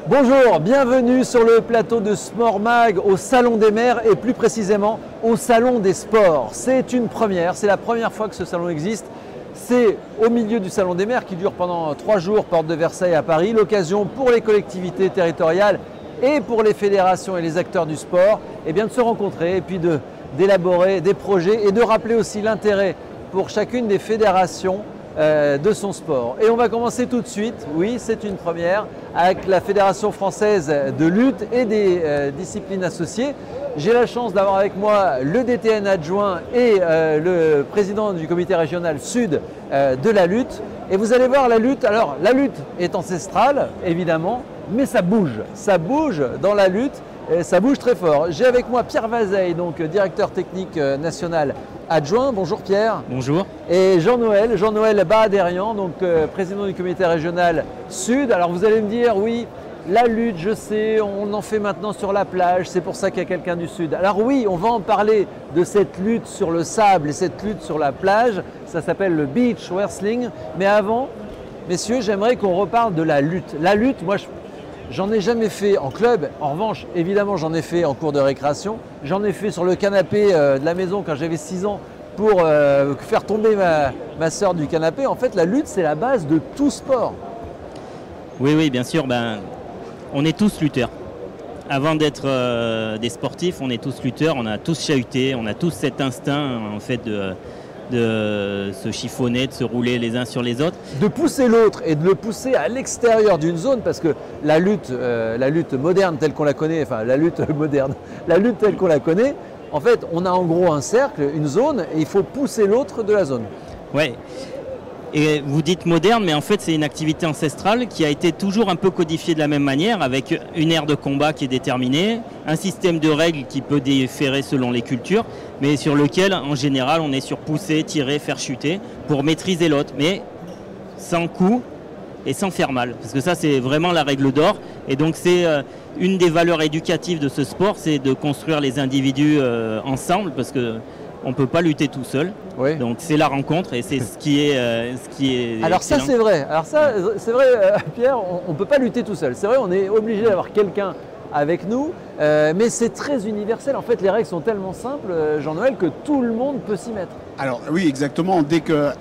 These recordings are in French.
Bonjour, bienvenue sur le plateau de Sport Mag au Salon des Mers et plus précisément au Salon des Sports. C'est une première, c'est la première fois que ce salon existe. C'est au milieu du Salon des Mers qui dure pendant 3 jours, porte de Versailles à Paris, l'occasion pour les collectivités territoriales et pour les fédérations et les acteurs du sport de se rencontrer et puis d'élaborer des projets et de rappeler aussi l'intérêt pour chacune des fédérations de son sport. Et on va commencer tout de suite, oui c'est une première, avec la Fédération française de lutte et des disciplines associées. J'ai la chance d'avoir avec moi le DTN adjoint et le président du comité régional sud de la lutte. Et vous allez voir la lutte, alors la lutte est ancestrale évidemment, mais ça bouge dans la lutte, et ça bouge très fort. J'ai avec moi Pierre Vazeille, donc directeur technique national adjoint. Bonjour Pierre. Bonjour. Et Jean-Noël Bahadérian, donc président du comité régional sud. Alors vous allez me dire, oui, la lutte, je sais, on en fait maintenant sur la plage, c'est pour ça qu'il y a quelqu'un du sud. Alors oui, on va en parler de cette lutte sur le sable et cette lutte sur la plage. Ça s'appelle le beach wrestling. Mais avant, messieurs, j'aimerais qu'on reparle de la lutte. La lutte, moi, j'en ai jamais fait en club. En revanche, évidemment, j'en ai fait en cours de récréation. J'en ai fait sur le canapé de la maison quand j'avais 6 ans pour faire tomber ma sœur du canapé. En fait, la lutte, c'est la base de tout sport. Oui, bien sûr. On est tous lutteurs. Avant d'être des sportifs, on est tous lutteurs. On a tous chahuté. On a tous cet instinct, en fait, de se chiffonner, de se rouler les uns sur les autres. De pousser l'autre et de le pousser à l'extérieur d'une zone, parce que la lutte moderne telle qu'on la connaît, enfin la lutte telle qu'on la connaît, en fait on a en gros un cercle, une zone, et il faut pousser l'autre de la zone. Ouais. Et vous dites moderne, mais en fait c'est une activité ancestrale qui a été toujours un peu codifiée de la même manière, avec une aire de combat qui est déterminée, un système de règles qui peut différer selon les cultures, mais sur lequel en général on est sur pousser, tirer, faire chuter pour maîtriser l'autre, mais sans coup et sans faire mal, parce que ça c'est vraiment la règle d'or. Et donc c'est une des valeurs éducatives de ce sport, c'est de construire les individus ensemble, parce que on ne peut pas lutter tout seul, oui. Donc c'est la rencontre et c'est ce qui est Alors excellent. Ça c'est vrai, Pierre, on ne peut pas lutter tout seul. C'est vrai, on est obligé d'avoir quelqu'un avec nous, mais c'est très universel. En fait, les règles sont tellement simples, Jean-Noël, que tout le monde peut s'y mettre. Alors oui, exactement.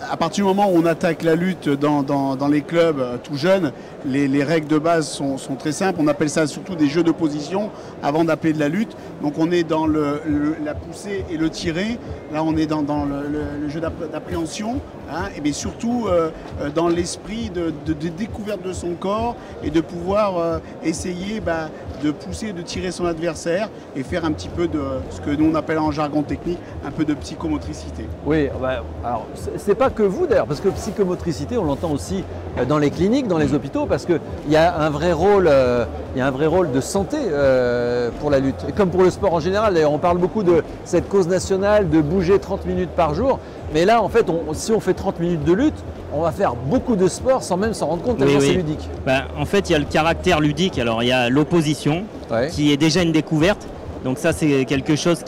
À partir du moment où on attaque la lutte dans les clubs tout jeunes, les règles de base sont très simples. On appelle ça surtout des jeux de position avant d'appeler de la lutte. Donc on est dans la poussée et le tirer. Là on est dans le jeu d'appréhension, hein, et bien surtout dans l'esprit de découverte de son corps et de pouvoir essayer de pousser, de tirer son adversaire et faire un petit peu de ce que nous on appelle en jargon technique un peu de psychomotricité. Oui, alors c'est pas que vous d'ailleurs, parce que psychomotricité, on l'entend aussi dans les cliniques, dans les hôpitaux, parce qu'il y a un vrai rôle, de santé pour la lutte, et comme pour le sport en général. D'ailleurs, on parle beaucoup de cette cause nationale de bouger 30 minutes par jour, mais là, en fait, si on fait 30 minutes de lutte, on va faire beaucoup de sport sans même s'en rendre compte, tellement c'est ludique. En fait, il y a le caractère ludique. Alors, il y a l'opposition, qui est déjà une découverte. Donc ça, c'est quelque chose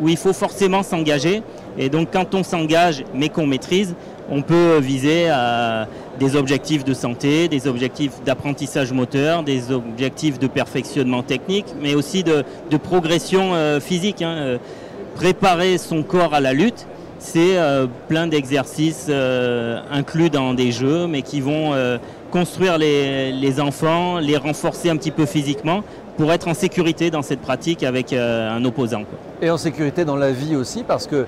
où il faut forcément s'engager. Et donc, quand on s'engage, mais qu'on maîtrise, on peut viser à des objectifs de santé, des objectifs d'apprentissage moteur, des objectifs de perfectionnement technique, mais aussi de progression physique. Préparer son corps à la lutte, c'est plein d'exercices inclus dans des jeux, mais qui vont construire les enfants, les renforcer un petit peu physiquement, pour être en sécurité dans cette pratique avec un opposant. Et en sécurité dans la vie aussi, parce que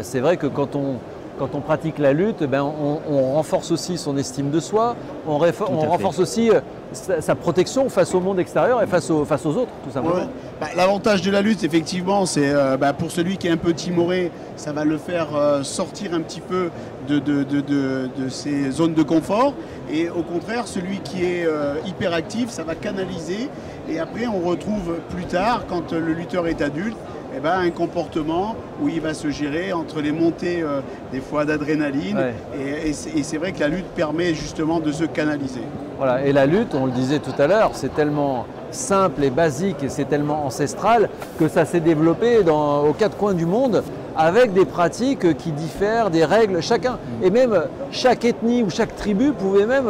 c'est vrai que quand on pratique la lutte, on renforce aussi son estime de soi, on renforce aussi sa protection face au monde extérieur et face aux autres, tout simplement. Ouais. L'avantage de la lutte, effectivement, c'est pour celui qui est un peu timoré, ça va le faire sortir un petit peu de ses zones de confort. Et au contraire, celui qui est hyperactif, ça va canaliser. Et après, on retrouve plus tard, quand le lutteur est adulte, un comportement où il va se gérer entre les montées des fois d'adrénaline. Ouais. Et c'est vrai que la lutte permet justement de se canaliser. Voilà, et la lutte, on le disait tout à l'heure, c'est tellement simple et basique et c'est tellement ancestral que ça s'est développé aux quatre coins du monde avec des pratiques qui diffèrent, des règles chacun. Et même chaque ethnie ou chaque tribu pouvait même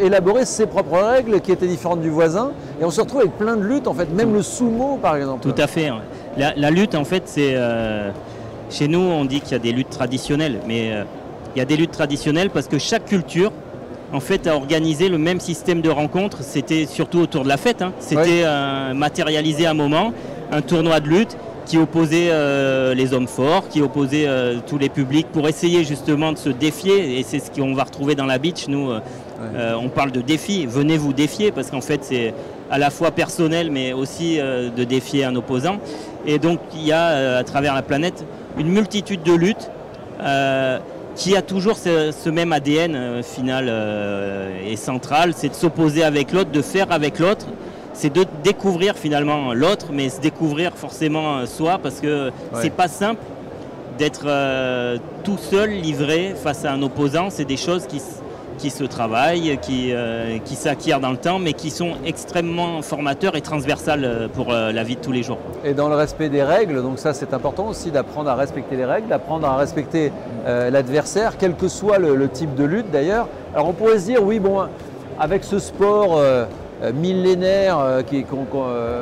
élaborer ses propres règles qui étaient différentes du voisin. Et on se retrouve avec plein de luttes en fait, même le sumo par exemple. Tout à fait. La lutte en fait c'est... Chez nous on dit qu'il y a des luttes traditionnelles, mais il y a des luttes traditionnelles parce que chaque culture en fait a organisé le même système de rencontre. C'était surtout autour de la fête. C'était matérialisé à un moment, un tournoi de lutte qui opposait les hommes forts, qui opposait tous les publics pour essayer justement de se défier. Et c'est ce qu'on va retrouver dans la beach. Nous, on parle de défi. Venez vous défier parce qu'en fait, c'est à la fois personnel, mais aussi de défier un opposant. Et donc, il y a à travers la planète une multitude de luttes qui a toujours ce même ADN final et central. C'est de s'opposer avec l'autre, de faire avec l'autre. C'est de découvrir finalement l'autre, mais se découvrir forcément soi, parce que c'est pas simple d'être tout seul, livré face à un opposant. C'est des choses qui se travaillent, qui s'acquièrent dans le temps, mais qui sont extrêmement formateurs et transversales pour la vie de tous les jours. Et dans le respect des règles, donc ça c'est important aussi d'apprendre à respecter les règles, d'apprendre à respecter l'adversaire, quel que soit le type de lutte d'ailleurs. Alors on pourrait se dire, oui bon, avec ce sport millénaire,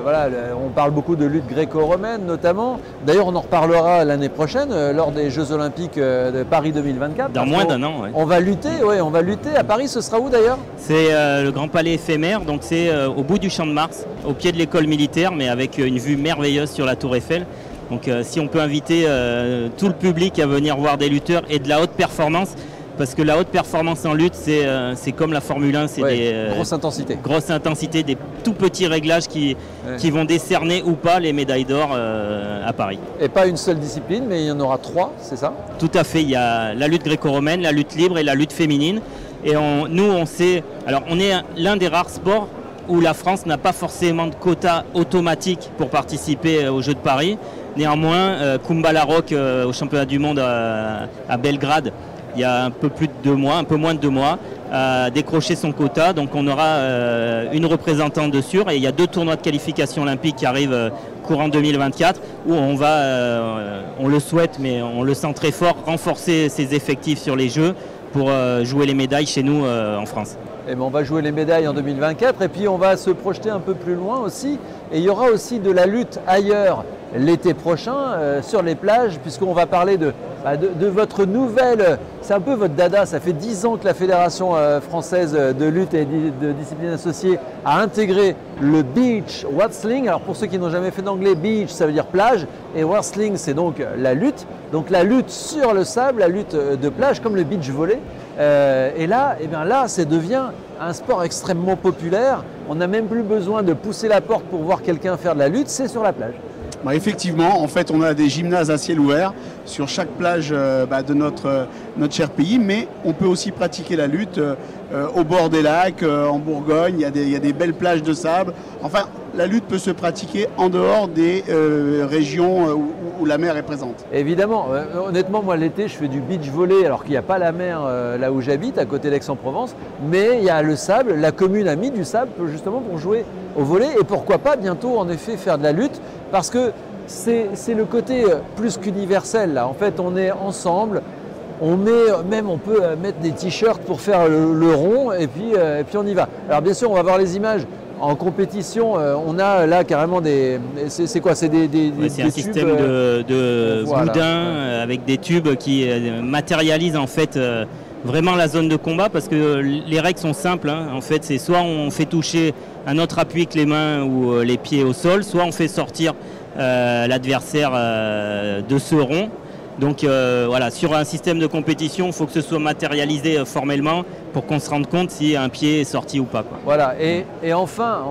voilà, on parle beaucoup de lutte gréco-romaine notamment. D'ailleurs, on en reparlera l'année prochaine lors des Jeux Olympiques de Paris 2024. Dans moins d'un an. On va lutter, on va lutter. À Paris, ce sera où d'ailleurs? C'est le Grand Palais éphémère, donc c'est au bout du Champ de Mars, au pied de l'école militaire, mais avec une vue merveilleuse sur la Tour Eiffel. Donc si on peut inviter tout le public à venir voir des lutteurs et de la haute performance, parce que la haute performance en lutte, c'est comme la Formule 1, c'est des grosse intensité. Grosse intensité, des tout petits réglages qui vont décerner ou pas les médailles d'or à Paris. Et pas une seule discipline, mais il y en aura 3, c'est ça? Tout à fait, il y a la lutte gréco-romaine, la lutte libre et la lutte féminine. Et nous, on est l'un des rares sports où la France n'a pas forcément de quota automatique pour participer aux Jeux de Paris. Néanmoins, Kumbala Rock au championnat du monde à Belgrade, il y a un peu moins de 2 mois, a décroché son quota. Donc on aura une représentante de sûr et il y a 2 tournois de qualification olympique qui arrivent courant 2024 où on va, on le souhaite mais on le sent très fort, renforcer ses effectifs sur les Jeux pour jouer les médailles chez nous en France. Et on va jouer les médailles en 2024 et puis on va se projeter un peu plus loin aussi. Et il y aura aussi de la lutte ailleurs l'été prochain sur les plages, puisqu'on va parler de votre nouvelle, c'est un peu votre dada, ça fait 10 ans que la Fédération française de lutte et de disciplines associées a intégré le beach wrestling. Alors pour ceux qui n'ont jamais fait d'anglais, beach ça veut dire plage et wrestling c'est donc la lutte. Donc la lutte sur le sable, la lutte de plage comme le beach volley. Et là, ça devient un sport extrêmement populaire. On n'a même plus besoin de pousser la porte pour voir quelqu'un faire de la lutte, c'est sur la plage. Effectivement, en fait, on a des gymnases à ciel ouvert sur chaque plage de notre cher pays, mais on peut aussi pratiquer la lutte au bord des lacs, en Bourgogne, il y a des belles plages de sable. Enfin, la lutte peut se pratiquer en dehors des régions où la mer est présente. Évidemment, honnêtement, moi l'été, je fais du beach volley alors qu'il n'y a pas la mer là où j'habite, à côté d'Aix-en-Provence, mais il y a le sable, la commune a mis du sable justement pour jouer au volley et pourquoi pas bientôt en effet faire de la lutte. Parce que c'est le côté plus qu'universel là. En fait, on est ensemble, on peut mettre des t-shirts pour faire le rond et puis on y va. Alors bien sûr, on va voir les images. En compétition, on a là carrément c'est quoi? C'est c'est un système de boudins avec des tubes qui matérialisent en fait vraiment la zone de combat, parce que les règles sont simples. En fait, c'est soit on fait toucher un autre appui que les mains ou les pieds au sol, soit on fait sortir l'adversaire de ce rond. Donc voilà, sur un système de compétition, il faut que ce soit matérialisé formellement pour qu'on se rende compte si un pied est sorti ou pas. Voilà, et enfin,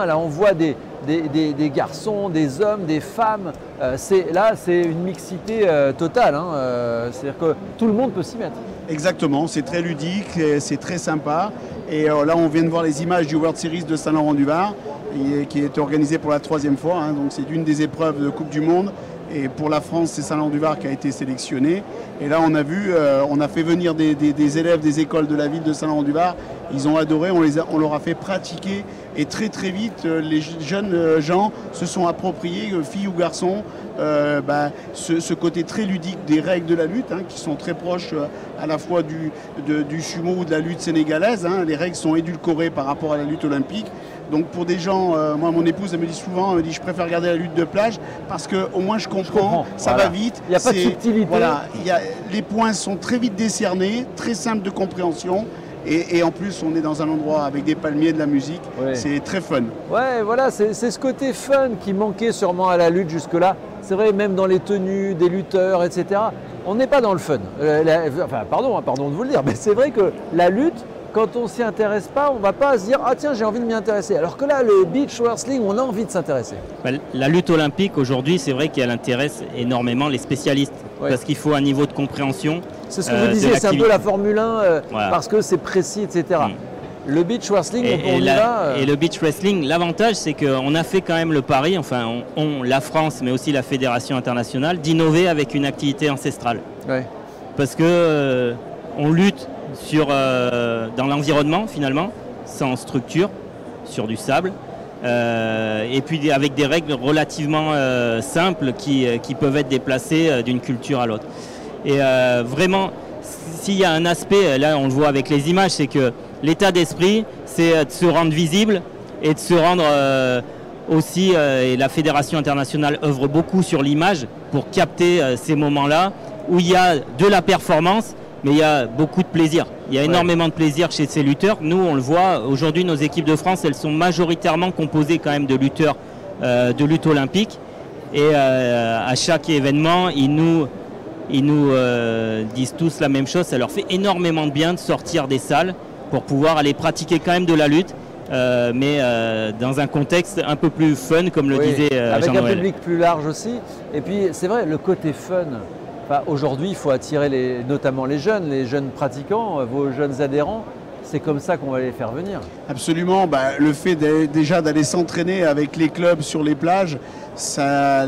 là on voit des garçons, des hommes, des femmes. Là, c'est une mixité totale. C'est-à-dire que tout le monde peut s'y mettre. Exactement, c'est très ludique, c'est très sympa. Et là, on vient de voir les images du World Series de Saint-Laurent-du-Var, qui est organisé pour la 3e fois. Donc c'est une des épreuves de Coupe du Monde. Et pour la France, c'est Saint-Laurent-du-Var qui a été sélectionné. Et là, on a fait venir des élèves des écoles de la ville de Saint-Laurent-du-Var ils ont adoré, on leur a fait pratiquer et très très vite les jeunes gens se sont appropriés, filles ou garçons, ce côté très ludique des règles de la lutte qui sont très proches à la fois du sumo ou de la lutte sénégalaise. Les règles sont édulcorées par rapport à la lutte olympique. Donc pour des gens, moi mon épouse elle me dit souvent, je préfère regarder la lutte de plage parce qu'au moins je comprends, ça va vite. Il n'y a pas de subtilité. Voilà, les points sont très vite décernés, très simples de compréhension. Et en plus, on est dans un endroit avec des palmiers, de la musique, c'est très fun. Ouais, voilà, c'est ce côté fun qui manquait sûrement à la lutte jusque-là. C'est vrai, même dans les tenues des lutteurs, etc. On n'est pas dans le fun. Pardon de vous le dire, mais c'est vrai que la lutte, quand on s'y intéresse pas, on ne va pas se dire « Ah tiens, j'ai envie de m'y intéresser ». Alors que là, le beach wrestling, on a envie de s'intéresser. La lutte olympique, aujourd'hui, c'est vrai qu'elle intéresse énormément les spécialistes. Parce qu'il faut un niveau de compréhension. C'est ce que vous disiez, c'est un peu la Formule 1, parce que c'est précis, etc. Le beach wrestling, on y va. Et le beach wrestling, l'avantage, c'est qu'on a fait quand même le pari, la France, mais aussi la Fédération internationale, d'innover avec une activité ancestrale. Parce que on lutte dans l'environnement, finalement, sans structure, sur du sable, et puis avec des règles relativement simples qui peuvent être déplacées d'une culture à l'autre. Et vraiment, s'il y a un aspect, là on le voit avec les images, c'est que l'état d'esprit, c'est de se rendre visible et de se rendre aussi, et la Fédération internationale œuvre beaucoup sur l'image pour capter ces moments-là où il y a de la performance, mais il y a beaucoup de plaisir. Il y a énormément de plaisir chez ces lutteurs. Nous, on le voit, aujourd'hui, nos équipes de France, elles sont majoritairement composées quand même de lutteurs de lutte olympique. Et à chaque événement, ils nous disent tous la même chose. Ça leur fait énormément de bien de sortir des salles pour pouvoir aller pratiquer quand même de la lutte, mais dans un contexte un peu plus fun, comme le disait Jean-Noël. Avec un public plus large aussi. Et puis, c'est vrai, le côté fun. Aujourd'hui, il faut attirer notamment les jeunes pratiquants, vos jeunes adhérents. C'est comme ça qu'on va les faire venir. Absolument. Le fait déjà d'aller s'entraîner avec les clubs sur les plages, ça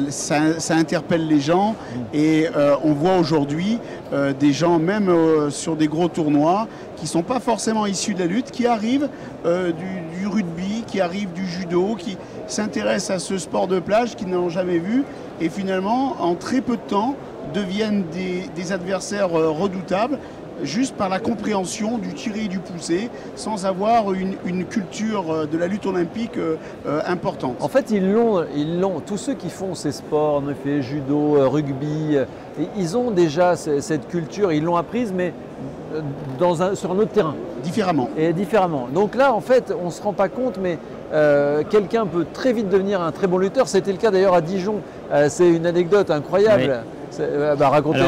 interpelle les gens. Et on voit aujourd'hui des gens, même sur des gros tournois, qui ne sont pas forcément issus de la lutte, qui arrivent du rugby, qui arrivent du judo, qui s'intéressent à ce sport de plage qu'ils n'ont jamais vu. Et finalement, en très peu de temps, deviennent des adversaires redoutables juste par la compréhension du tirer et du pousser sans avoir une culture de la lutte olympique importante. En fait, ils l'ont. Tous ceux qui font ces sports, en effet, judo, rugby, ils ont déjà cette culture, ils l'ont apprise, mais sur un autre terrain. Différemment. Et différemment. Donc là, en fait, on ne se rend pas compte, mais quelqu'un peut très vite devenir un très bon lutteur. C'était le cas d'ailleurs à Dijon. C'est une anecdote incroyable. Racontez.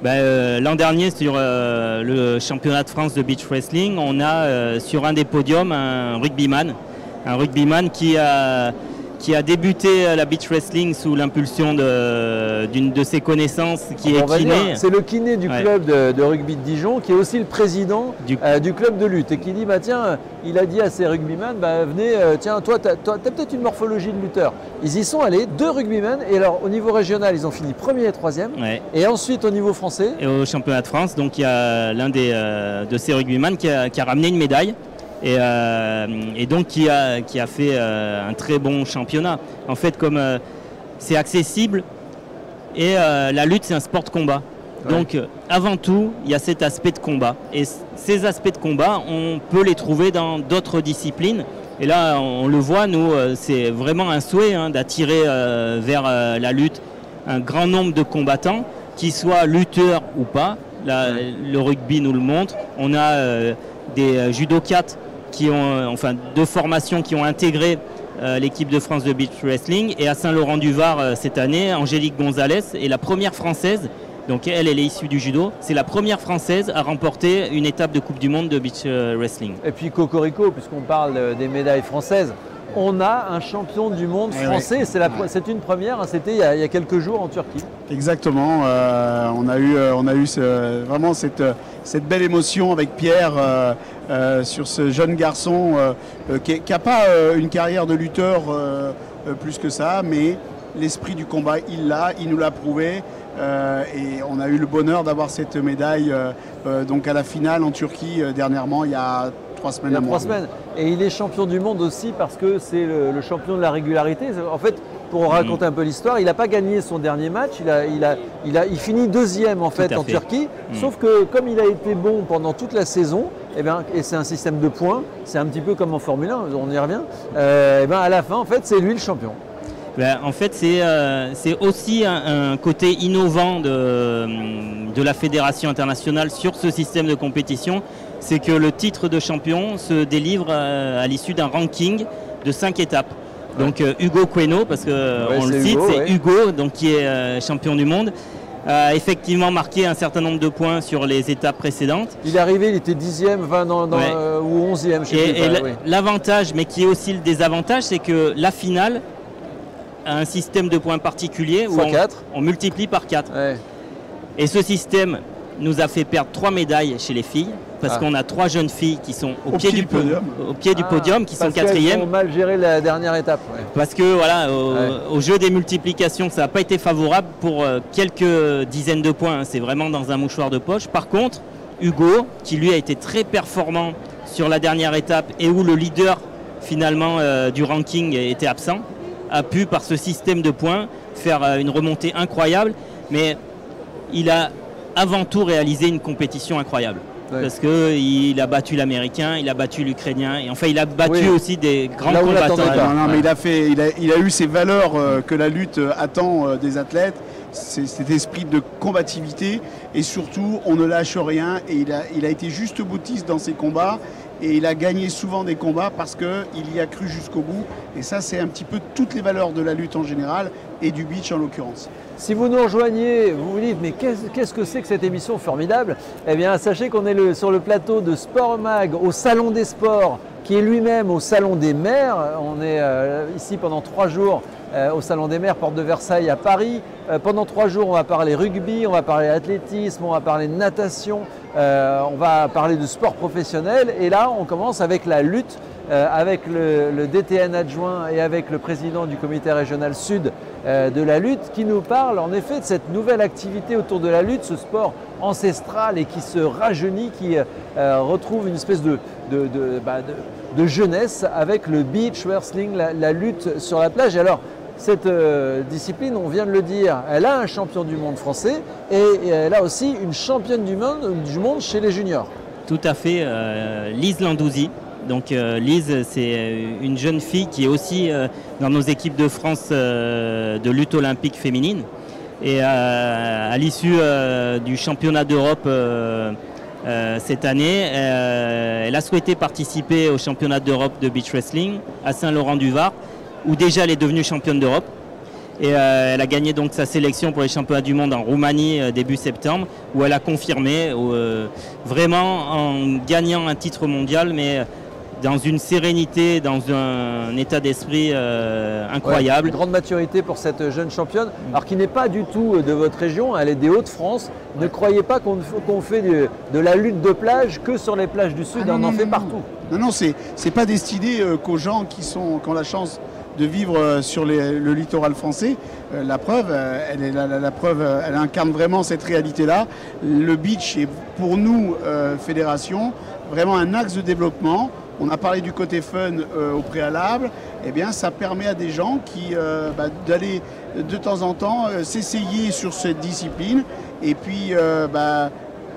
L'an dernier, sur le championnat de France de beach wrestling, on a sur un des podiums un rugbyman qui a débuté la beach wrestling sous l'impulsion d'une de ses connaissances qui est kiné. C'est le kiné du club de rugby de Dijon qui est aussi le président du club de lutte et qui dit tiens, il a dit à ses rugbymen venez, tiens, toi, tu as peut-être une morphologie de lutteur. Ils y sont allés, 2 rugbymen, et alors au niveau régional, ils ont fini 1er et 3e. Et ensuite au niveau français. Et au championnat de France, donc il y a l'un de ces rugbymen qui a ramené une médaille. Et donc qui a fait un très bon championnat. En fait, comme c'est accessible et la lutte, c'est un sport de combat. Donc avant tout, il y a cet aspect de combat. Et ces aspects de combat, on peut les trouver dans d'autres disciplines. Et là, on le voit, nous, c'est vraiment un souhait d'attirer vers la lutte un grand nombre de combattants, qu'ils soient lutteurs ou pas. Là, le rugby nous le montre. On a des judokates de formation qui ont intégré l'équipe de France de beach wrestling. Et à Saint-Laurent-du-Var cette année, Angélique Gonzalez est la première française, donc elle est issue du judo, c'est la première française à remporter une étape de Coupe du Monde de beach wrestling. Et puis Cocorico, puisqu'on parle des médailles françaises, on a un champion du monde français, c'est une première, c'était il y a quelques jours en Turquie. Exactement, on a eu vraiment cette belle émotion avec Pierre sur ce jeune garçon qui n'a pas une carrière de lutteur plus que ça, mais l'esprit du combat, il nous l'a prouvé. Et on a eu le bonheur d'avoir cette médaille donc à la finale en Turquie dernièrement, il y a 3 semaines. Il y a 3 semaines. Et il est champion du monde aussi parce que c'est le champion de la régularité. En fait, pour raconter un peu l'histoire, il n'a pas gagné son dernier match. Il finit deuxième en fait en Turquie. Sauf que comme il a été bon pendant toute la saison, et c'est un système de points, c'est un petit peu comme en Formule 1, on y revient. À la fin, en fait, c'est lui le champion. En fait, c'est aussi un côté innovant de la Fédération internationale sur ce système de compétition. C'est que le titre de champion se délivre à l'issue d'un ranking de 5 étapes. Donc Hugo Cueno, parce qu'on le cite, c'est Hugo donc, qui est champion du monde, a effectivement marqué un certain nombre de points sur les étapes précédentes. Il est arrivé, il était 10e, ou 11e. L'avantage, mais qui est aussi le désavantage, c'est que la finale a un système de points particulier où on multiplie par 4. Ouais. Et ce système nous a fait perdre 3 médailles chez les filles, parce qu'on a 3 jeunes filles qui sont au pied du podium, qui sont 4e. Ils ont mal géré la dernière étape. Ouais. Parce que voilà, au jeu des multiplications, ça n'a pas été favorable pour quelques dizaines de points. C'est vraiment dans un mouchoir de poche. Par contre, Hugo, qui lui a été très performant sur la dernière étape et où le leader finalement du ranking était absent, a pu par ce système de points faire une remontée incroyable. Mais il a avant tout réalisé une compétition incroyable. Ouais. Parce qu'il a battu l'Américain, il a battu l'Ukrainien, et enfin il a battu aussi des grands combattants. Mais il a eu ces valeurs que la lutte attend des athlètes, cet esprit de combativité, et surtout on ne lâche rien, et il a été juste boutiste dans ses combats, et il a gagné souvent des combats parce qu'il y a cru jusqu'au bout, et ça c'est un petit peu toutes les valeurs de la lutte en général, et du beach en l'occurrence. Si vous nous rejoignez, vous vous dites mais qu'est-ce que c'est que cette émission formidable? Eh bien sachez qu'on est sur le plateau de Sport Mag au Salon des Sports, qui est lui-même au Salon des Mers. On est ici pendant 3 jours au Salon des Mers, porte de Versailles à Paris. Pendant 3 jours, on va parler rugby, on va parler athlétisme, on va parler natation, on va parler de sport professionnel. Et là, on commence avec la lutte, avec le DTN adjoint et avec le président du comité régional sud de la lutte, qui nous parle en effet de cette nouvelle activité autour de la lutte, ce sport ancestral et qui se rajeunit, qui retrouve une espèce de jeunesse avec le beach wrestling, la lutte sur la plage. Et alors, cette discipline, on vient de le dire, elle a un champion du monde français et elle a aussi une championne du monde chez les juniors. Tout à fait, Lise Landouzi. Donc Lise, c'est une jeune fille qui est aussi dans nos équipes de France de lutte olympique féminine. Et à l'issue du championnat d'Europe cette année, elle a souhaité participer au championnat d'Europe de beach wrestling à Saint-Laurent-du-Var, où déjà elle est devenue championne d'Europe. Et elle a gagné donc sa sélection pour les championnats du monde en Roumanie début septembre, où elle a confirmé vraiment en gagnant un titre mondial, mais dans une sérénité, dans un état d'esprit incroyable. Une grande maturité pour cette jeune championne, alors qui n'est pas du tout de votre région, elle est des Hauts-de-France. Ne croyez pas qu'on fait de la lutte de plage que sur les plages du Sud, on en fait partout. Non, c'est pas destiné qu'aux gens qui ont la chance de vivre sur le littoral français. La preuve, elle incarne vraiment cette réalité-là. Le beach est pour nous, fédération, vraiment un axe de développement. On a parlé du côté fun au préalable. Eh bien, ça permet à des gens d'aller de temps en temps s'essayer sur cette discipline et puis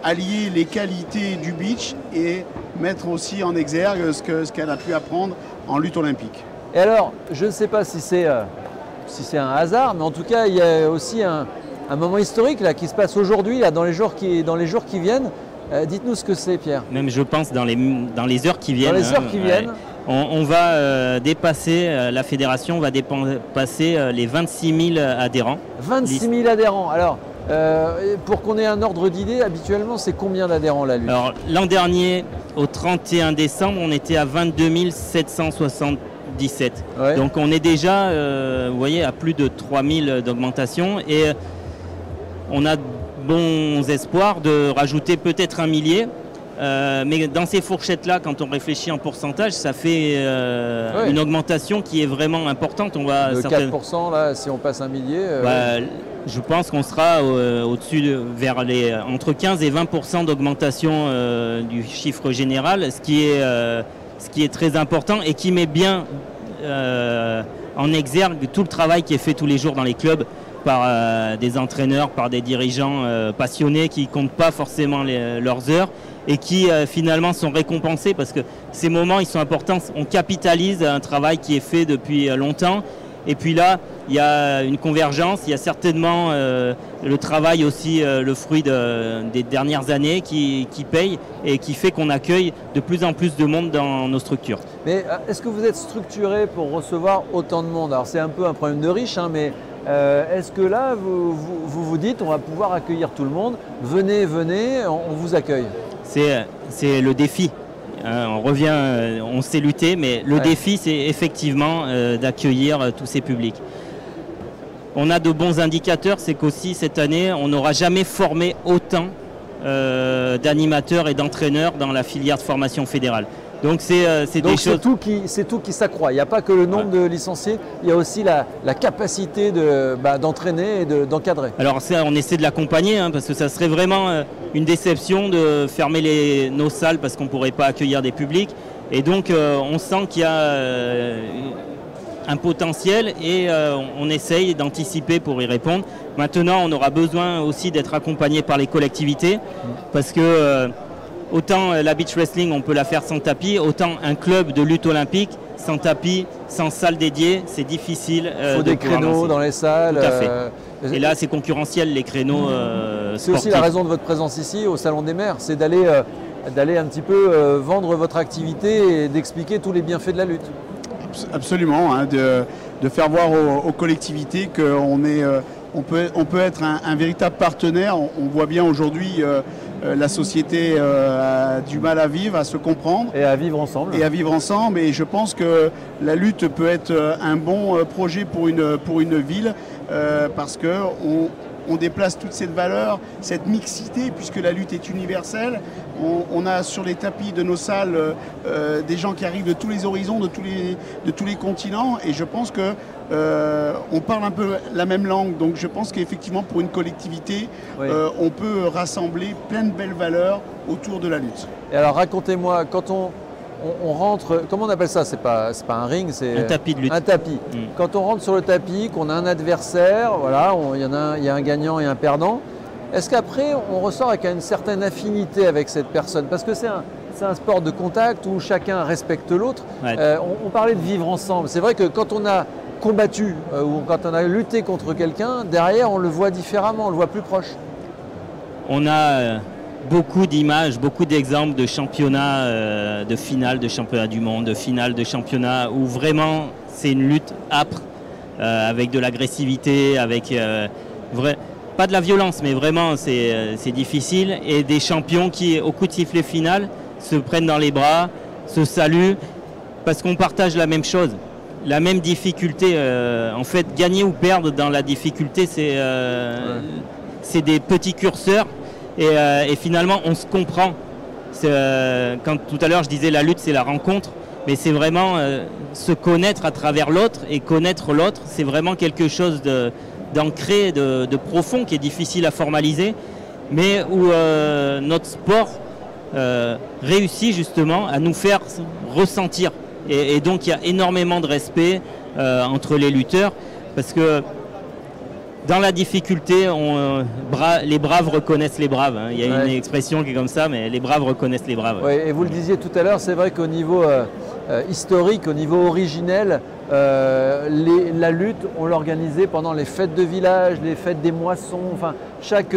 allier les qualités du beach et mettre aussi en exergue ce qu'elle a pu apprendre en lutte olympique. Et alors, je ne sais pas si c'est un hasard, mais en tout cas, il y a aussi un moment historique là, qui se passe aujourd'hui, dans les jours qui viennent. Dites-nous ce que c'est, Pierre. Même je pense dans les heures qui viennent. Dans les heures qui viennent. On va dépasser, la fédération va dépasser les 26 000 adhérents. 26 000 adhérents. Alors, pour qu'on ait un ordre d'idée, habituellement, c'est combien d'adhérents la lutte? Alors, l'an dernier, au 31 décembre, on était à 22 777. Ouais. Donc, on est déjà, vous voyez, à plus de 3 000 d'augmentation. Et on a bons espoirs de rajouter peut-être un millier. Mais dans ces fourchettes-là, quand on réfléchit en pourcentage, ça fait une augmentation qui est vraiment importante. On va de 4% là, si on passe un millier. Je pense qu'on sera au-dessus, entre 15 et 20% d'augmentation du chiffre général, ce qui est très important et qui met bien en exergue tout le travail qui est fait tous les jours dans les clubs par des entraîneurs, par des dirigeants passionnés qui ne comptent pas forcément leurs heures et qui finalement sont récompensés parce que ces moments ils sont importants. On capitalise un travail qui est fait depuis longtemps et puis là il y a une convergence, il y a certainement le travail aussi, le fruit des dernières années qui paye et qui fait qu'on accueille de plus en plus de monde dans nos structures. Mais est-ce que vous êtes structuré pour recevoir autant de monde? Alors c'est un peu un problème de riche, hein, mais est-ce que là vous dites on va pouvoir accueillir tout le monde, venez, on vous accueille? C'est le défi. On revient, on sait lutter, mais le défi, c'est effectivement d'accueillir tous ces publics. On a de bons indicateurs, c'est qu'aussi cette année, on n'aura jamais formé autant d'animateurs et d'entraîneurs dans la filière de formation fédérale. Donc c'est des choses... C'est tout qui s'accroît. Il n'y a pas que le nombre de licenciés, il y a aussi la capacité d'entraîner et d'encadrer. Alors ça, on essaie de l'accompagner, hein, parce que ça serait vraiment une déception de fermer nos salles parce qu'on ne pourrait pas accueillir des publics. Et donc on sent qu'il y a un potentiel et on essaye d'anticiper pour y répondre. Maintenant, on aura besoin aussi d'être accompagné par les collectivités parce que... autant la beach wrestling, on peut la faire sans tapis, autant un club de lutte olympique, sans tapis, sans salle dédiée, c'est difficile. Il faut des créneaux dans les salles. Tout à fait. Et là, c'est concurrentiel, les créneaux sportifs. C'est aussi la raison de votre présence ici, au Salon des Maires, c'est d'aller un petit peu vendre votre activité et d'expliquer tous les bienfaits de la lutte. Absolument, hein, de faire voir aux collectivités qu'on peut être un véritable partenaire. On voit bien aujourd'hui... la société a du mal à vivre, à se comprendre. Et à vivre ensemble. Et je pense que la lutte peut être un bon projet pour une ville parce qu'on déplace toute cette valeur, cette mixité, puisque la lutte est universelle. On a sur les tapis de nos salles des gens qui arrivent de tous les horizons, de tous les continents. Et je pense que on parle un peu la même langue, donc je pense qu'effectivement pour une collectivité, on peut rassembler plein de belles valeurs autour de la lutte. Et alors racontez-moi, quand on rentre, comment on appelle ça? C'est pas un ring, c'est un tapis de lutte. Un tapis. Quand on rentre sur le tapis, qu'on a un adversaire, voilà, il y a un gagnant et un perdant. Est-ce qu'après on ressort avec une certaine affinité avec cette personne? Parce que c'est un sport de contact où chacun respecte l'autre. Ouais. On parlait de vivre ensemble. C'est vrai que quand on a combattu ou quand on a lutté contre quelqu'un, derrière on le voit différemment, on le voit plus proche. On a beaucoup d'images, beaucoup d'exemples de championnats, de finales de championnat du monde, de finales de championnat où vraiment c'est une lutte âpre avec de l'agressivité, avec pas de la violence, mais vraiment c'est difficile et des champions qui au coup de sifflet final se prennent dans les bras, se saluent parce qu'on partage la même chose. La même difficulté, en fait, gagner ou perdre dans la difficulté, c'est des petits curseurs et finalement on se comprend. Quand tout à l'heure je disais la lutte c'est la rencontre, mais c'est vraiment se connaître à travers l'autre et connaître l'autre, c'est vraiment quelque chose d'ancré, de profond qui est difficile à formaliser, mais où notre sport réussit justement à nous faire ressentir. Et donc il y a énormément de respect entre les lutteurs parce que dans la difficulté, les braves reconnaissent les braves. Hein. Il y a une expression qui est comme ça, mais les braves reconnaissent les braves. Oui, et vous le disiez tout à l'heure, c'est vrai qu'au niveau historique, au niveau originel, la lutte, on l'organisait pendant les fêtes de village, les fêtes des moissons. Enfin, chaque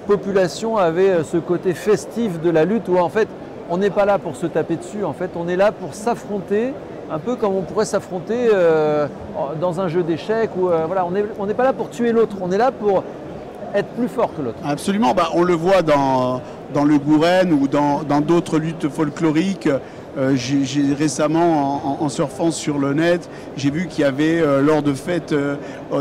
population avait ce côté festif de la lutte où en fait, on n'est pas là pour se taper dessus, en fait, on est là pour s'affronter, un peu comme on pourrait s'affronter dans un jeu d'échecs. Voilà, on n'est pas là pour tuer l'autre, on est là pour être plus fort que l'autre. Absolument, on le voit dans le Gouren ou dans d'autres luttes folkloriques. Récemment, en surfant sur le net, j'ai vu qu'il y avait, lors de fêtes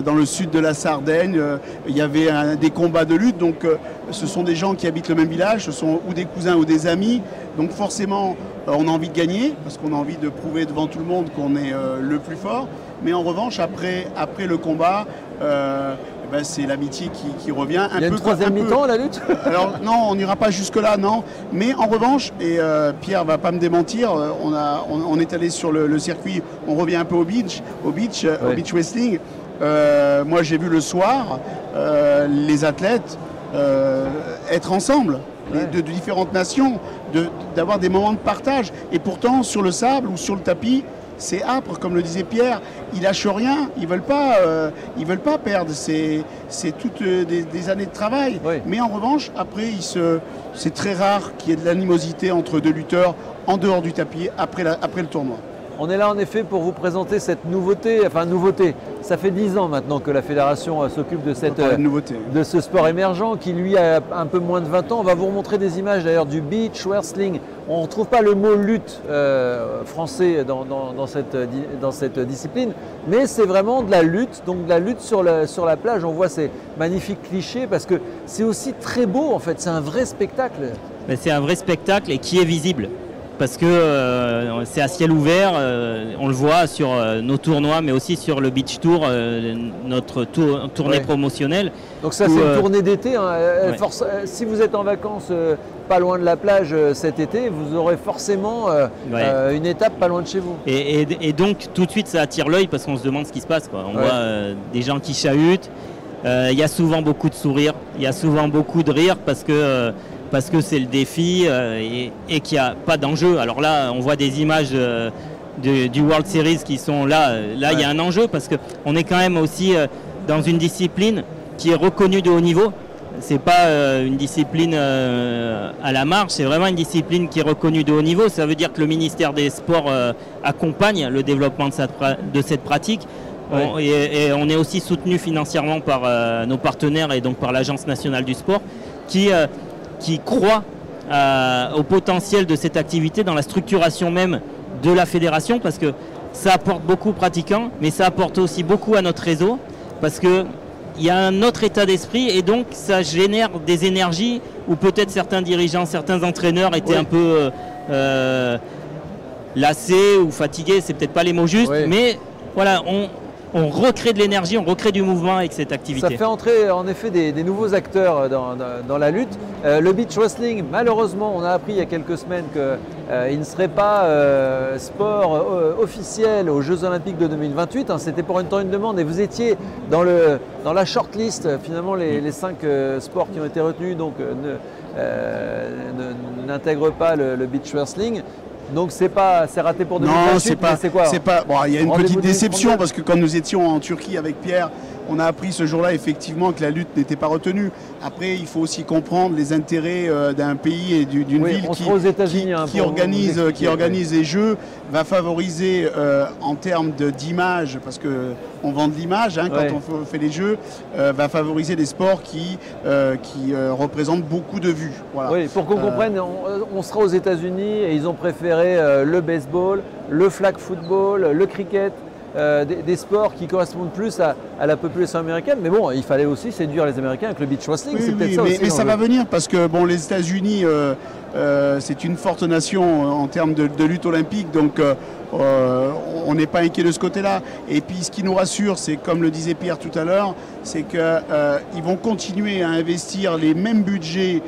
dans le sud de la Sardaigne, il y avait des combats de lutte. Donc ce sont des gens qui habitent le même village, ce sont ou des cousins ou des amis. Donc forcément, on a envie de gagner, parce qu'on a envie de prouver devant tout le monde qu'on est le plus fort. Mais en revanche, après le combat, c'est l'amitié qui revient. Il y a une troisième mi-temps, la lutte? Alors non, on n'ira pas jusque-là, non. Mais en revanche, et Pierre va pas me démentir, on est allé sur le circuit, on revient un peu au beach wrestling. Moi, j'ai vu le soir les athlètes être ensemble, de différentes nations, d'avoir des moments de partage. Et pourtant, sur le sable ou sur le tapis, c'est âpre, comme le disait Pierre, ils lâchent rien, ils veulent pas perdre, c'est toutes des années de travail. Oui. Mais en revanche, après, c'est très rare qu'il y ait de l'animosité entre deux lutteurs en dehors du tapis après le tournoi. On est là en effet pour vous présenter cette nouveauté, ça fait 10 ans maintenant que la fédération s'occupe de ce sport émergent qui lui a un peu moins de 20 ans. On va vous remontrer des images d'ailleurs du beach wrestling. On ne retrouve pas le mot lutte français dans cette discipline, mais c'est vraiment de la lutte, donc de la lutte sur la plage. On voit ces magnifiques clichés parce que c'est aussi très beau en fait, c'est un vrai spectacle. C'est un vrai spectacle et qui est visible. Parce que c'est à ciel ouvert, on le voit sur nos tournois, mais aussi sur le Beach Tour, notre tournée promotionnelle. Donc ça, c'est une tournée d'été. Hein. Si vous êtes en vacances pas loin de la plage cet été, vous aurez forcément une étape pas loin de chez vous. Et donc, tout de suite, ça attire l'œil parce qu'on se demande ce qui se passe, quoi. On voit des gens qui chahutent. Il y a souvent beaucoup de sourires, il y a souvent beaucoup de rires parce que c'est le défi et qu'il n'y a pas d'enjeu. Alors là, on voit des images du World Series qui sont là. Là, il y a un enjeu parce qu'on est quand même aussi dans une discipline qui est reconnue de haut niveau. Ce n'est pas une discipline à la marge, c'est vraiment une discipline qui est reconnue de haut niveau. Ça veut dire que le ministère des Sports accompagne le développement de cette pratique. Et on est aussi soutenu financièrement par nos partenaires et donc par l'Agence nationale du sport qui croit au potentiel de cette activité dans la structuration même de la fédération parce que ça apporte beaucoup aux pratiquants, mais ça apporte aussi beaucoup à notre réseau parce qu'il y a un autre état d'esprit et donc ça génère des énergies où peut-être certains dirigeants, certains entraîneurs étaient un peu lassés ou fatigués, c'est peut-être pas les mots justes, mais voilà, on recrée de l'énergie, on recrée du mouvement avec cette activité. Ça fait entrer en effet des nouveaux acteurs dans la lutte. Le beach wrestling, malheureusement, on a appris il y a quelques semaines qu'il ne serait pas sport officiel aux Jeux Olympiques de 2028. Hein, c'était pour une demande et vous étiez dans la shortlist, finalement les 5 sports qui ont été retenus donc n'intègrent pas le beach wrestling. Donc c'est raté pour 2028. Non, c'est quoi Bon, il y a une petite déception parce que quand nous étions en Turquie avec Pierre, on a appris ce jour-là effectivement que la lutte n'était pas retenue. Après, il faut aussi comprendre les intérêts d'un pays et d'une ville qui organise les Jeux, va favoriser en termes d'image, parce qu'on vend de l'image quand on fait les Jeux, va favoriser des sports qui représentent beaucoup de vues. Voilà. Oui, pour qu'on comprenne, on sera aux États-Unis et ils ont préféré le baseball, le flag football, le cricket. Des sports qui correspondent plus à la population américaine, mais bon, il fallait aussi séduire les Américains avec le beach wrestling. Mais ça va venir parce que bon, les États-Unis, c'est une forte nation en termes de lutte olympique, donc on n'est pas inquiet de ce côté-là. Et puis ce qui nous rassure, c'est comme le disait Pierre tout à l'heure, c'est qu'ils vont continuer à investir les mêmes budgets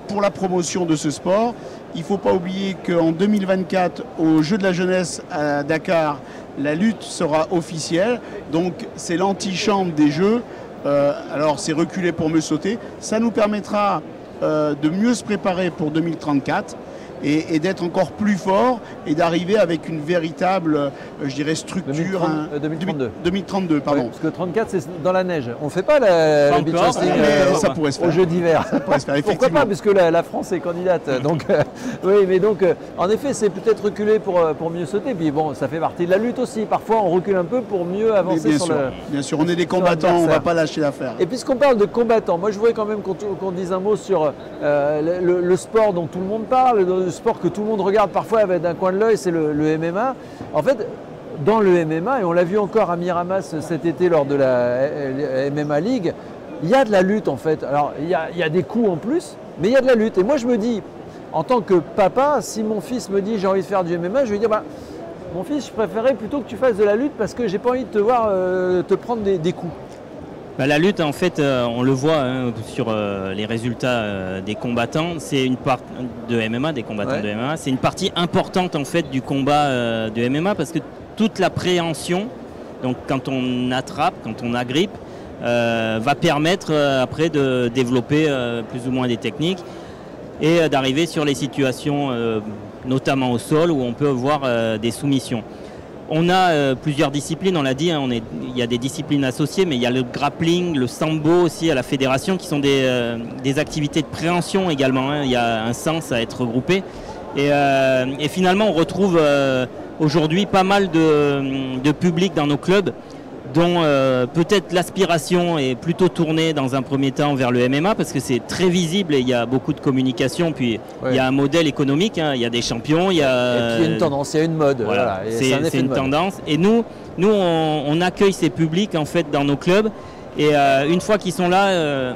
pour la promotion de ce sport. Il ne faut pas oublier qu'en 2024, aux Jeux de la jeunesse à Dakar, la lutte sera officielle, donc c'est l'antichambre des Jeux. Alors c'est reculé pour mieux sauter. Ça nous permettra de mieux se préparer pour 2034 et d'être encore plus fort et d'arriver avec une véritable, je dirais, structure. 2032, pardon. Oui, parce que 34, c'est dans la neige. On ne fait pas le beach wrestling ça pourrait se faire. Aux Jeux d'hiver. Pourquoi pas, puisque la France est candidate. Donc, oui, mais donc, en effet, c'est peut-être reculer pour mieux sauter. Puis bon, ça fait partie de la lutte aussi. Parfois, on recule un peu pour mieux avancer Bien sûr, on est des combattants, on ne va pas lâcher l'affaire. Et puisqu'on parle de combattants, moi, je voudrais quand même qu'on dise un mot sur le sport dont tout le monde parle, le sport que tout le monde regarde parfois avec d'un coin de l'œil, c'est le MMA. En fait, dans le MMA, et on l'a vu encore à Miramas cet été lors de la MMA League, il y a de la lutte en fait. Alors il y a des coups en plus, mais il y a de la lutte. Et moi je me dis, en tant que papa, si mon fils me dit j'ai envie de faire du MMA, je vais dire mon fils, je préférais plutôt que tu fasses de la lutte parce que j'ai pas envie de te voir te prendre des coups. La lutte, en fait, on le voit sur les résultats des combattants. C'est une part de MMA, des combattants de MMA. C'est une partie importante en fait du combat de MMA parce que toute la préhension, donc quand on attrape, quand on agrippe, va permettre après de développer plus ou moins des techniques et d'arriver sur les situations, notamment au sol, où on peut voir des soumissions. On a plusieurs disciplines, on l'a dit, il y a des disciplines associées, mais il y a le grappling, le sambo aussi à la fédération, qui sont des activités de préhension également. Il y a un sens à être regroupé. Et finalement, on retrouve aujourd'hui pas mal de public dans nos clubs dont peut-être l'aspiration est plutôt tournée dans un premier temps vers le MMA parce que c'est très visible et il y a beaucoup de communication, puis il y a un modèle économique, il y a des champions, il y a... Et puis il y a une tendance, il y a une mode. Voilà, c'est une tendance. Et nous on accueille ces publics en fait dans nos clubs et une fois qu'ils sont là,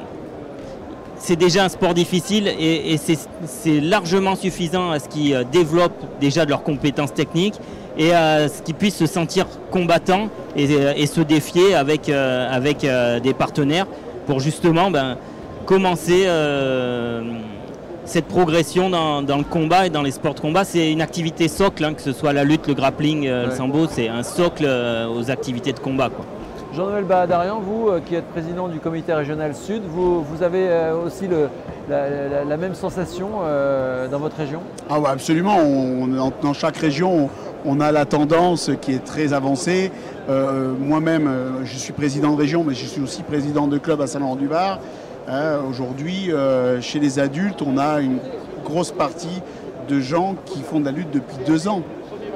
c'est déjà un sport difficile et c'est largement suffisant à ce qu'ils développent déjà de leurs compétences techniques et à ce qu'ils puissent se sentir combattants et se défier avec des partenaires pour justement commencer cette progression dans le combat et dans les sports de combat. C'est une activité socle, que ce soit la lutte, le grappling, le sambo, c'est un socle aux activités de combat, quoi. Jean-Noël Bahadarian, vous qui êtes président du comité régional Sud, vous avez aussi la même sensation dans votre région? Ah ouais, absolument. Dans chaque région, on a la tendance qui est très avancée. Moi-même, je suis président de région, mais je suis aussi président de club à Saint-Laurent-du-Var. Aujourd'hui, chez les adultes, on a une grosse partie de gens qui font de la lutte depuis 2 ans.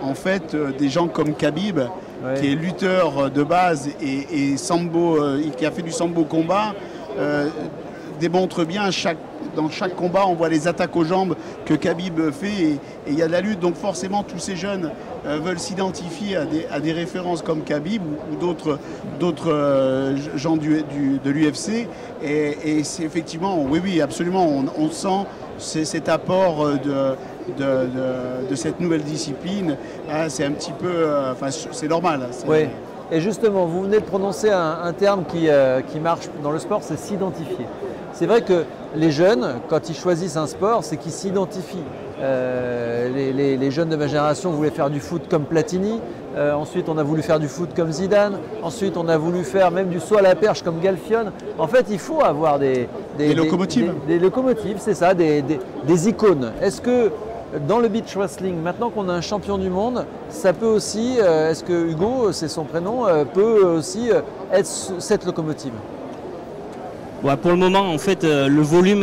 En fait, des gens comme Khabib, qui est lutteur de base et sambo, qui a fait du sambo combat, démontre bien dans chaque combat, on voit les attaques aux jambes que Khabib fait et il y a de la lutte. Donc forcément, tous ces jeunes veulent s'identifier à des références comme Khabib ou d'autres gens de l'UFC. Et c'est effectivement, oui, absolument, on sent cet apport de cette nouvelle discipline. C'est un petit peu, c'est normal. Oui. Et justement, vous venez de prononcer un terme qui marche dans le sport, c'est s'identifier. C'est vrai que les jeunes, quand ils choisissent un sport, c'est qu'ils s'identifient. Les jeunes de ma génération voulaient faire du foot comme Platini. Ensuite, on a voulu faire du foot comme Zidane. Ensuite, on a voulu faire même du saut à la perche comme Galfione. En fait, il faut avoir des locomotives. Des locomotives, c'est ça, des icônes. Est-ce que dans le beach wrestling, maintenant qu'on a un champion du monde, ça peut aussi, est-ce que Hugo, c'est son prénom, peut aussi être cette locomotive? Pour le moment, en fait, le volume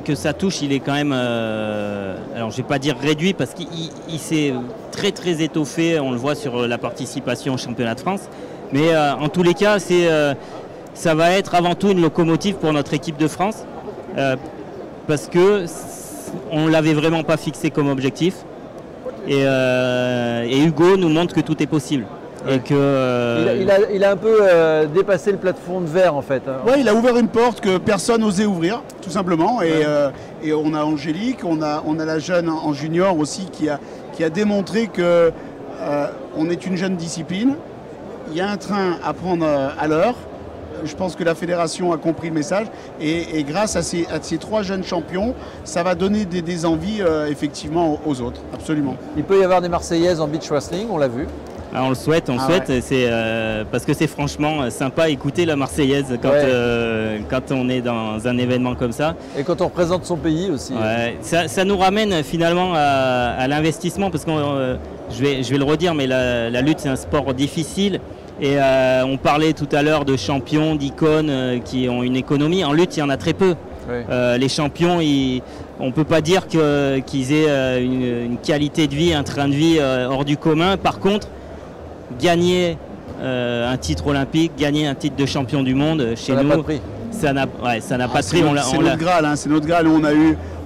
que ça touche, il est quand même, alors je vais pas dire réduit parce qu'il s'est très très étoffé, on le voit sur la participation au championnat de France. Mais en tous les cas, ça va être avant tout une locomotive pour notre équipe de France parce que on ne l'avait vraiment pas fixé comme objectif. Et Hugo nous montre que tout est possible. Et que, il a un peu dépassé le plafond de verre en fait. Oui, il a ouvert une porte que personne n'osait ouvrir, tout simplement. Et on a Angélique, on a la jeune en junior aussi qui a démontré que on est une jeune discipline. Il y a un train à prendre à l'heure. Je pense que la fédération a compris le message et grâce à ces 3 jeunes champions, ça va donner des envies effectivement aux autres, absolument. Il peut y avoir des Marseillaises en beach wrestling, on l'a vu. On le souhaite, ouais. C'est parce que c'est franchement sympa à écouter la Marseillaise quand on est dans un événement comme ça. Et quand on représente son pays aussi. Ouais. Ça nous ramène finalement à l'investissement parce que je vais le redire, mais la lutte c'est un sport difficile. Et on parlait tout à l'heure de champions, d'icônes qui ont une économie. En lutte, il y en a très peu. Oui. Les champions, on ne peut pas dire qu'ils aient une qualité de vie, un train de vie hors du commun. Par contre, gagner un titre olympique, gagner un titre de champion du monde chez nous, n'a pas de prix. Ça n'a pas de prix. C'est notre Graal, hein, c'est notre Graal.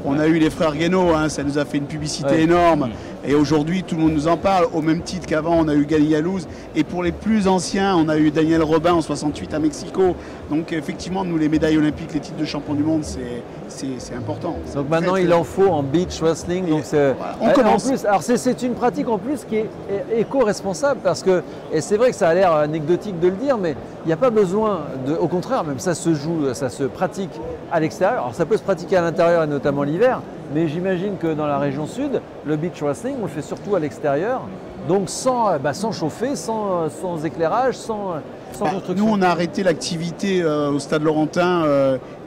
On a eu les frères Guénaud, hein, ça nous a fait une publicité énorme. Et aujourd'hui, tout le monde nous en parle, au même titre qu'avant, on a eu Gali Yalouz. Et pour les plus anciens, on a eu Daniel Robin en 68 à Mexico. Donc effectivement, nous, les médailles olympiques, les titres de champion du monde, c'est important. Donc maintenant, il en faut en beach wrestling. Donc voilà, on commence. En plus, alors c'est une pratique en plus qui est éco-responsable parce que, et c'est vrai que ça a l'air anecdotique de le dire, mais il n'y a pas besoin au contraire, même ça se joue, ça se pratique à l'extérieur. Alors ça peut se pratiquer à l'intérieur et notamment l'hiver, mais j'imagine que dans la région sud, le beach wrestling, on le fait surtout à l'extérieur, donc sans chauffer, sans éclairage, sans construction. Nous, on a arrêté l'activité au Stade Laurentin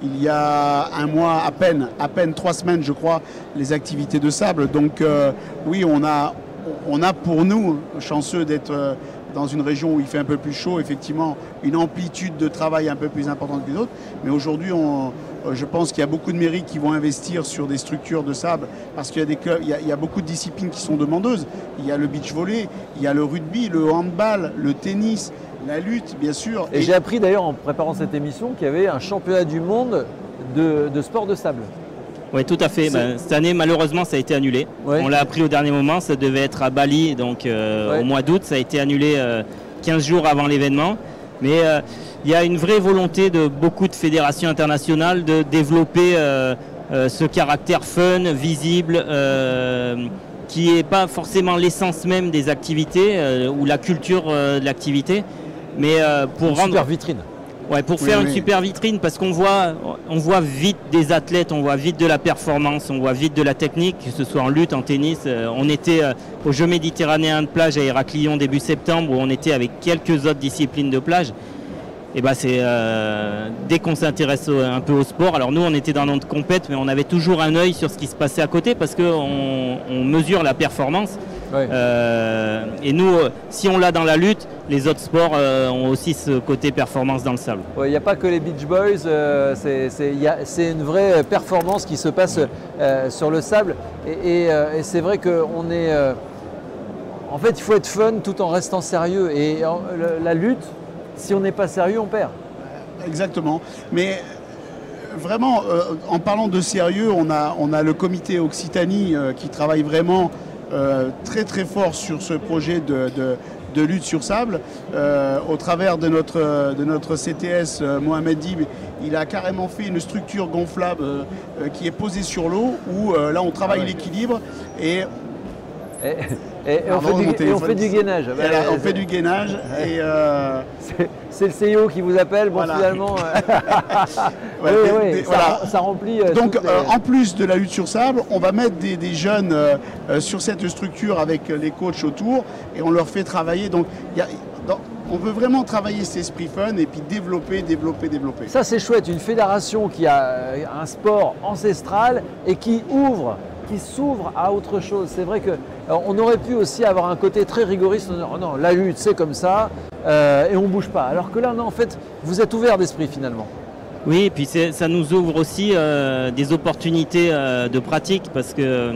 il y a un mois à peine 3 semaines, je crois, les activités de sable. Donc oui, on a pour nous, chanceux d'être dans une région où il fait un peu plus chaud, effectivement, une amplitude de travail un peu plus importante que les autres. Mais aujourd'hui, je pense qu'il y a beaucoup de mairies qui vont investir sur des structures de sable parce qu'il y a des clubs, il y a beaucoup de disciplines qui sont demandeuses. Il y a le beach volley, il y a le rugby, le handball, le tennis, la lutte, bien sûr. Et j'ai appris d'ailleurs en préparant cette émission qu'il y avait un championnat du monde de sport de sable. Oui, tout à fait. Cette année, malheureusement, ça a été annulé. Ouais. On l'a appris au dernier moment. Ça devait être à Bali, donc au mois d'août. Ça a été annulé 15 jours avant l'événement. Mais il y a une vraie volonté de beaucoup de fédérations internationales de développer ce caractère fun, visible, qui n'est pas forcément l'essence même des activités ou la culture de l'activité. Mais pour rendre... super vitrine. Ouais, pour faire une super vitrine, parce qu'on voit vite des athlètes, on voit vite de la performance, on voit vite de la technique, que ce soit en lutte, en tennis. On était aux Jeux méditerranéens de plage à Héraclion début septembre, où on était avec quelques autres disciplines de plage. Et c'est dès qu'on s'intéresse un peu au sport, alors nous on était dans notre compète, mais on avait toujours un œil sur ce qui se passait à côté, parce qu'on mesure la performance. Ouais. Et nous, si on l'a dans la lutte, les autres sports ont aussi ce côté performance dans le sable. Il n'y a pas que les Beach Boys, c'est une vraie performance qui se passe sur le sable. Et c'est vrai qu'on est... en fait, il faut être fun tout en restant sérieux. Et la lutte, si on n'est pas sérieux, on perd. Exactement. Mais vraiment, en parlant de sérieux, on a le comité Occitanie qui travaille vraiment très très fort sur ce projet de lutte sur sable. Au travers de notre CTS, Mohamed Dib, il a carrément fait une structure gonflable qui est posée sur l'eau où là on travaille l'équilibre et on fait du gainage. On fait du gainage. C'est le CEO qui vous appelle. Bon, voilà. Finalement, ça remplit. Donc, en plus de la lutte sur sable, on va mettre des jeunes sur cette structure avec les coachs autour et on leur fait travailler. Donc, on veut vraiment travailler cet esprit fun et puis développer. Ça, c'est chouette. Une fédération qui a un sport ancestral et qui s'ouvre à autre chose. C'est vrai qu'on aurait pu aussi avoir un côté très rigoriste. Non, la lutte, c'est comme ça et on ne bouge pas. Alors que là, non, en fait, vous êtes ouvert d'esprit finalement. Oui, et puis ça nous ouvre aussi des opportunités de pratique parce que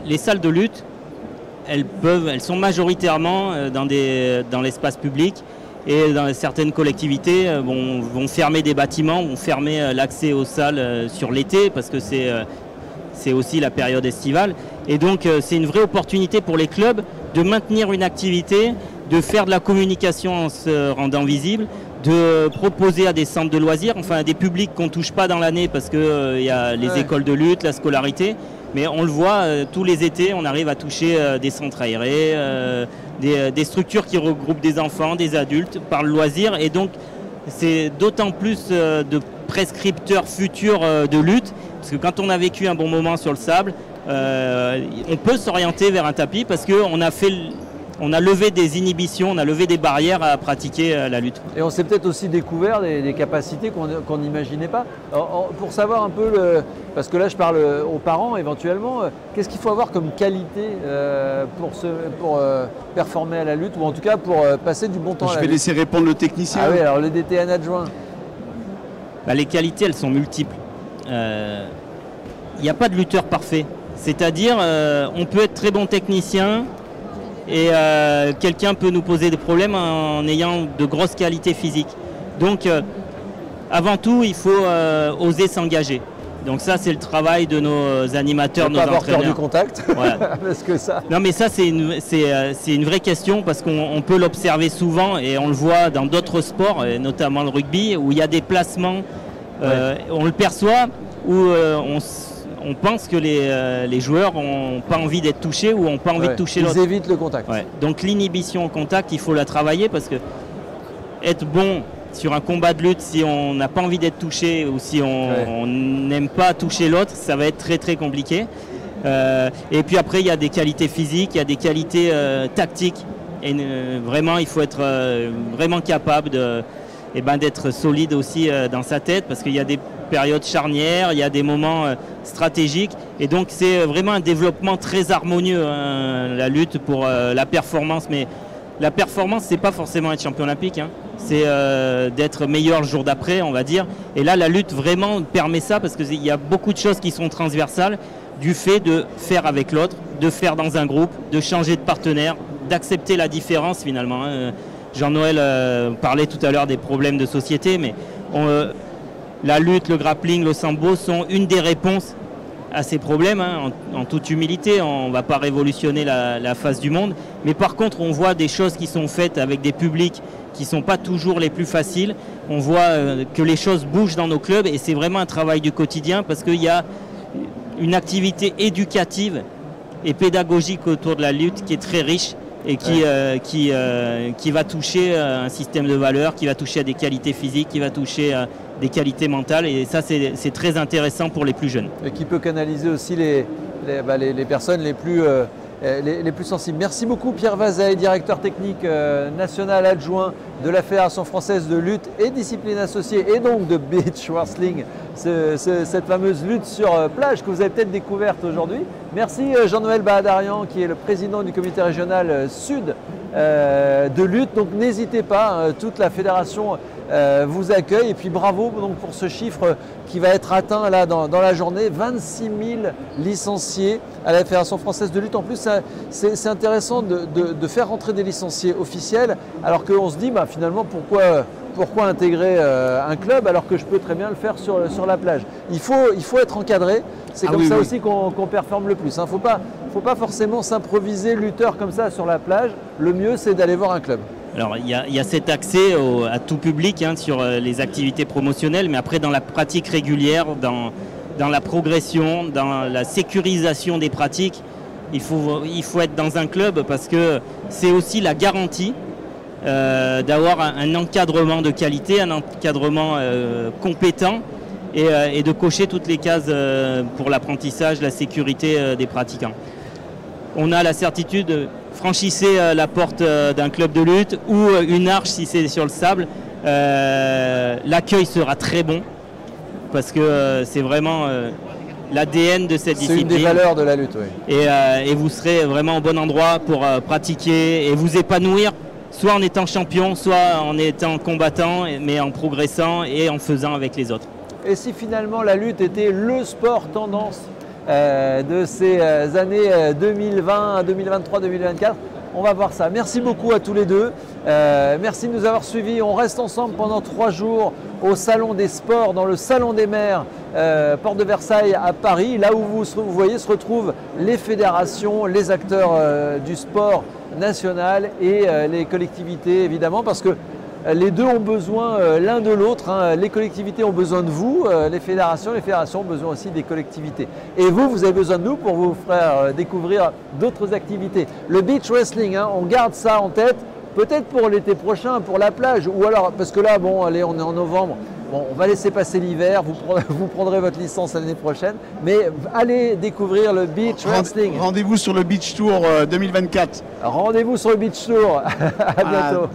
les salles de lutte, elles sont majoritairement dans l'espace public et dans certaines collectivités vont fermer des bâtiments, vont fermer l'accès aux salles sur l'été parce que c'est aussi la période estivale. Et donc, c'est une vraie opportunité pour les clubs de maintenir une activité, de faire de la communication en se rendant visible, de proposer à des centres de loisirs, enfin à des publics qu'on ne touche pas dans l'année parce qu'il y a les écoles de lutte, la scolarité. Mais on le voit, tous les étés, on arrive à toucher des centres aérés, des structures qui regroupent des enfants, des adultes par le loisir. Et donc, c'est d'autant plus de prescripteurs futurs de lutte. Parce que quand on a vécu un bon moment sur le sable, on peut s'orienter vers un tapis parce qu'on a levé des inhibitions, on a levé des barrières à pratiquer la lutte. Et on s'est peut-être aussi découvert des capacités qu'on n'imaginait pas. Alors, pour savoir un peu, parce que là je parle aux parents éventuellement, qu'est-ce qu'il faut avoir comme qualité pour performer à la lutte ou en tout cas pour passer du bon temps à la lutte ? Je vais laisser répondre le technicien. Ah oui, alors le DTN adjoint. Les qualités, elles sont multiples. Il n'y a pas de lutteur parfait. C'est-à-dire, on peut être très bon technicien et quelqu'un peut nous poser des problèmes en ayant de grosses qualités physiques. Donc, avant tout, il faut oser s'engager. Donc ça, c'est le travail de nos animateurs, nos entraîneurs. Pas avoir peur du contact. Voilà. Parce que ça... Non, mais ça, c'est une vraie question parce qu'on peut l'observer souvent et on le voit dans d'autres sports, notamment le rugby, où il y a des placements, on le perçoit, où on pense que les joueurs n'ont pas envie d'être touchés ou n'ont pas envie de toucher l'autre. Ils évitent le contact. Donc l'inhibition au contact, il faut la travailler parce que être bon sur un combat de lutte, si on n'a pas envie d'être touché ou si on n'aime pas toucher l'autre, ça va être très très compliqué. Et puis après, il y a des qualités physiques, il y a des qualités tactiques. Et vraiment, il faut être vraiment capable d'être solide aussi dans sa tête parce qu'il y a des périodes charnières, il y a des moments stratégiques. Et donc, c'est vraiment un développement très harmonieux, hein, la lutte pour la performance. Mais la performance, c'est pas forcément être champion olympique, hein. C'est d'être meilleur le jour d'après, on va dire. Et là, la lutte vraiment permet ça parce qu'il y a beaucoup de choses qui sont transversales du fait de faire avec l'autre, de faire dans un groupe, de changer de partenaire, d'accepter la différence finalement. Hein. Jean-Noël parlait tout à l'heure des problèmes de société, mais la lutte, le grappling, le sambo sont une des réponses à ces problèmes, hein, en toute humilité. On ne va pas révolutionner la face du monde, mais par contre on voit des choses qui sont faites avec des publics qui ne sont pas toujours les plus faciles. On voit que les choses bougent dans nos clubs et c'est vraiment un travail du quotidien parce qu'il y a une activité éducative et pédagogique autour de la lutte qui est très riche et qui va toucher un système de valeurs, qui va toucher à des qualités physiques, qui va toucher à des qualités mentales et ça c'est très intéressant pour les plus jeunes. Et qui peut canaliser aussi les personnes les plus sensibles. Merci beaucoup Pierre Vazey, directeur technique national adjoint de la Fédération française de lutte et discipline associée et donc de beach wrestling, cette fameuse lutte sur plage que vous avez peut-être découverte aujourd'hui. Merci Jean-Noël Bahadarian qui est le président du comité régional sud de lutte. Donc n'hésitez pas, toute la fédération vous accueille et puis bravo donc, pour ce chiffre qui va être atteint là, dans la journée, 26 000 licenciés à la Fédération française de lutte. En plus, c'est intéressant de faire rentrer des licenciés officiels alors qu'on se dit finalement pourquoi intégrer un club alors que je peux très bien le faire sur la plage. Il faut être encadré, c'est comme ça aussi qu'on performe le plus. Il ne faut pas forcément s'improviser lutteur comme ça sur la plage, le mieux c'est d'aller voir un club. Alors il y a cet accès à tout public hein, sur les activités promotionnelles, mais après dans la pratique régulière, dans la progression, dans la sécurisation des pratiques, il faut être dans un club parce que c'est aussi la garantie d'avoir un encadrement de qualité, un encadrement compétent et de cocher toutes les cases pour l'apprentissage, la sécurité des pratiquants. On a la certitude, franchissez la porte d'un club de lutte ou une arche si c'est sur le sable, l'accueil sera très bon parce que c'est vraiment l'ADN de cette discipline. C'est une des valeurs de la lutte, oui. Et vous serez vraiment au bon endroit pour pratiquer et vous épanouir, soit en étant champion, soit en étant combattant, mais en progressant et en faisant avec les autres. Et si finalement la lutte était le sport tendance de ces années 2020, 2023, 2024, on va voir ça. Merci beaucoup à tous les deux. Merci de nous avoir suivis. On reste ensemble pendant 3 jours au Salon des Sports, dans le Salon des Mers, Porte de Versailles à Paris, là où vous voyez se retrouvent les fédérations, les acteurs du sport national et les collectivités évidemment, parce que les deux ont besoin l'un de l'autre, hein. Les collectivités ont besoin de vous, les fédérations ont besoin aussi des collectivités. Et vous avez besoin de nous pour vous faire découvrir d'autres activités. Le beach wrestling, hein, on garde ça en tête, peut-être pour l'été prochain, pour la plage, ou alors, parce que là, bon, allez, on est en novembre, bon, on va laisser passer l'hiver, vous prendrez votre licence l'année prochaine, mais allez découvrir le beach wrestling. Rendez-vous sur le Beach Tour 2024. Rendez-vous sur le Beach Tour, à bientôt.